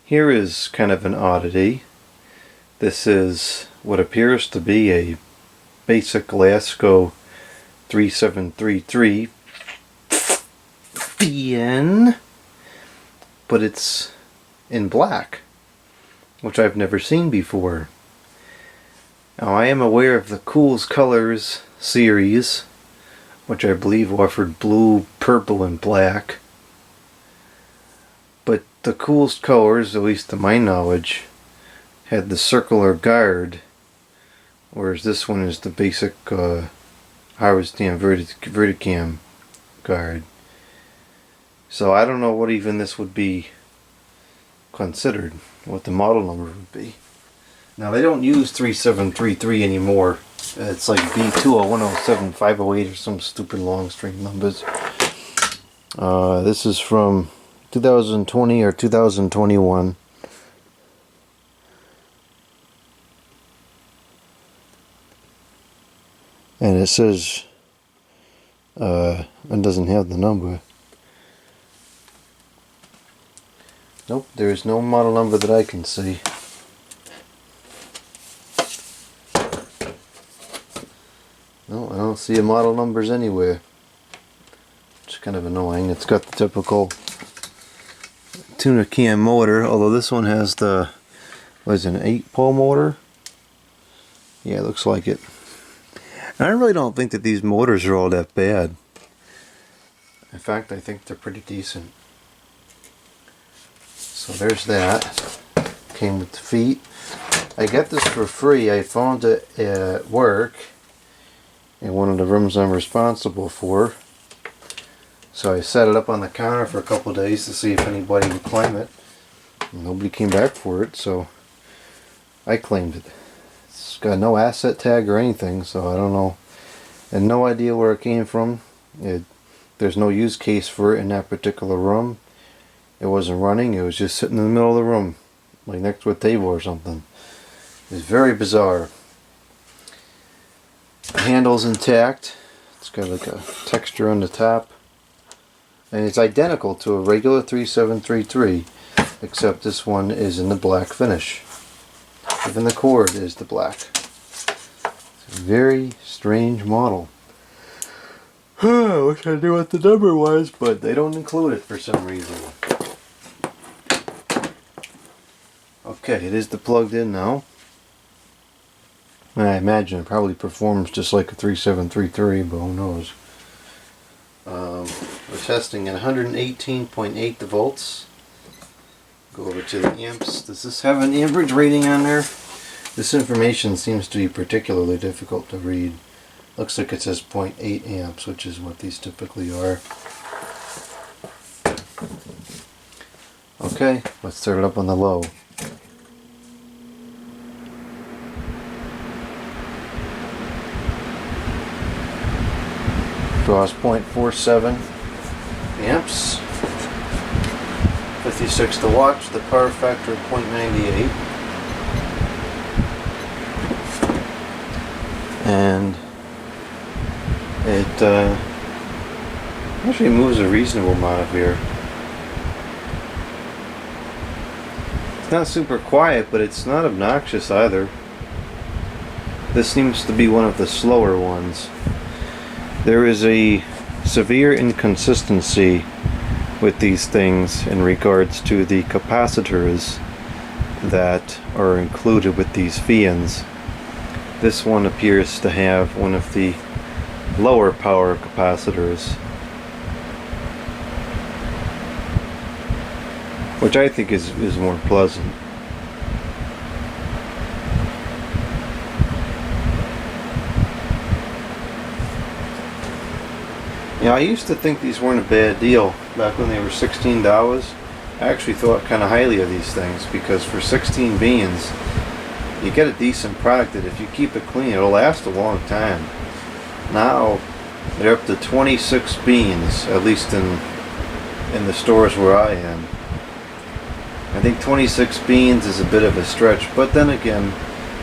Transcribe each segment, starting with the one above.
Here is kind of an oddity. This is what appears to be a basic Lasko 3733 fin, but it's in black, which I've never seen before. Now, I am aware of the Cool's Colors series, which I believe offered blue, purple, and black. But the Cool's Colors, at least to my knowledge, had the circular guard, whereas this one is the basic Harvestan Verticam guard. So I don't know what even this would be considered, what the model number would be. Now, they don't use 3733 anymore. It's like B20107-508 or some stupid long string numbers. This is from 2020 or 2021. And it says, it doesn't have the number. Nope, there is no model number that I can see. No, I don't see a model numbers anywhere. It's kind of annoying. It's got the typical tuner cam motor, although this one has the, what is it, an 8-pole motor? Yeah, it looks like it. And I really don't think that these motors are all that bad. In fact, I think they're pretty decent. So there's that. Came with the feet. I got this for free. I found it at work in one of the rooms I'm responsible for. So I set it up on the counter for a couple of days to see if anybody would claim it. Nobody came back for it, so I claimed it. It's got no asset tag or anything, so I don't know. And no idea where it came from. There's no use case for it in that particular room. It wasn't running, it was just sitting in the middle of the room, like next to a table or something. It's very bizarre. The handle's intact. It's got like a texture on the top. And it's identical to a regular 3733, except this one is in the black finish. Even the cord is the black. It's a very strange model. I wish I knew what the number was, but they don't include it for some reason. Okay, it is plugged in now. And I imagine it probably performs just like a 3733, but who knows. We're testing at 118.8 volts. Go over to the amps. Does this have an amperage rating on there? This information seems to be particularly difficult to read. Looks like it says 0.8 amps, which is what these typically are. Okay, let's start it up on the low. Draws 0.47 amps. 56 to watch, the power factor of 0.98. And it actually moves a reasonable amount of air. It's not super quiet, but it's not obnoxious either. This seems to be one of the slower ones. There is a severe inconsistency with these things in regards to the capacitors that are included with these fins. This one appears to have one of the lower power capacitors, which I think is more pleasant. Yeah, I used to think these weren't a bad deal back when they were $16. I actually thought kind of highly of these things because for 16 beans you get a decent product that if you keep it clean it'll last a long time. Now they're up to 26 beans, at least in the stores where I am. I think 26 beans is a bit of a stretch, but then again,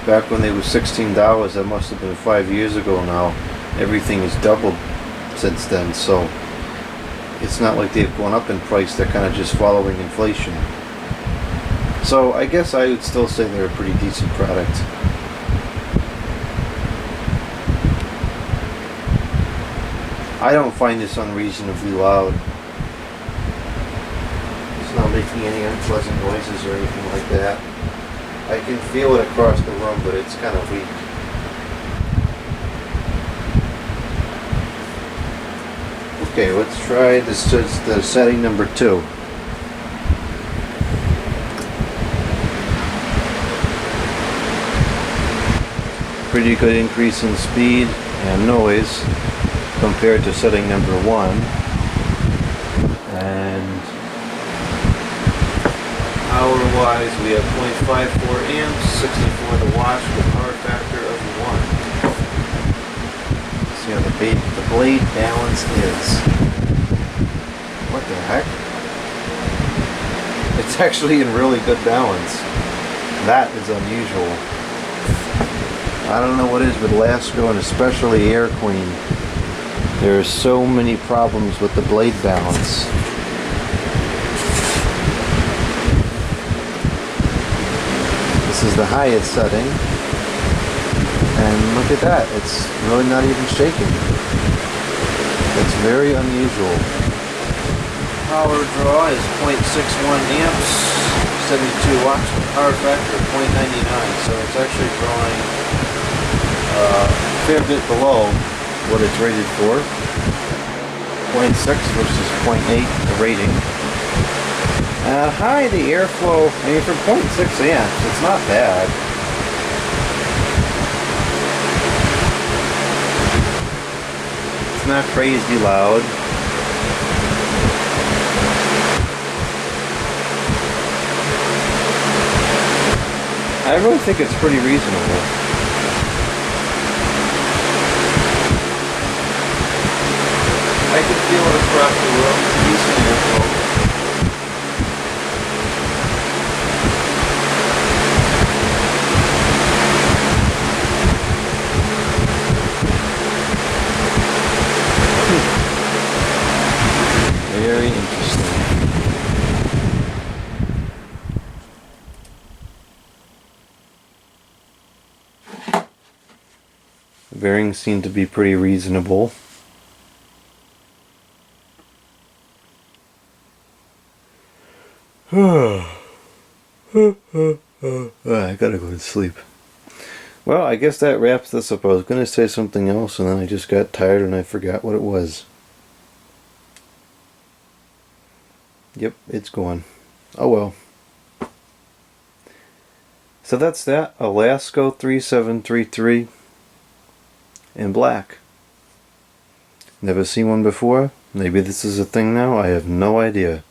back when they were $16, that must have been 5 years ago now. Everything has doubled since then, so it's not like they've gone up in price. They're kind of just following inflation. So I guess I would still say they're a pretty decent product. I don't find this unreasonably loud. It's not making any unpleasant noises or anything like that. I can feel it across the room, but it's kind of weak. Okay, let's try this. The setting number 2. Pretty good increase in speed and noise compared to setting number 1. And hour-wise, we have 0.54 amps, 64 to watch with a power factor of 1. See how the blade balance is. What the heck? It's actually in really good balance. That is unusual. I don't know what it is with Lasko and especially Air Queen. There are so many problems with the blade balance. This is the highest setting. And look at that, it's really not even shaking. It's very unusual. Power draw is 0.61 amps, 72 watts with power factor of 0.99, so it's actually drawing a fair bit below what it's rated for. 0.6 versus 0.8 the rating. High, the airflow, I mean for 0.6 amps, it's not bad. It's not crazy loud. I really think it's pretty reasonable. I can feel it across the room, decent airflow. Very interesting. The bearings seem to be pretty reasonable. I gotta go to sleep. Well, I guess that wraps this up. I was gonna say something else and then I just got tired and I forgot what it was. Yep, it's gone. Oh well. So that's that. A Lasko 3733 in black. Never seen one before. Maybe this is a thing now. I have no idea.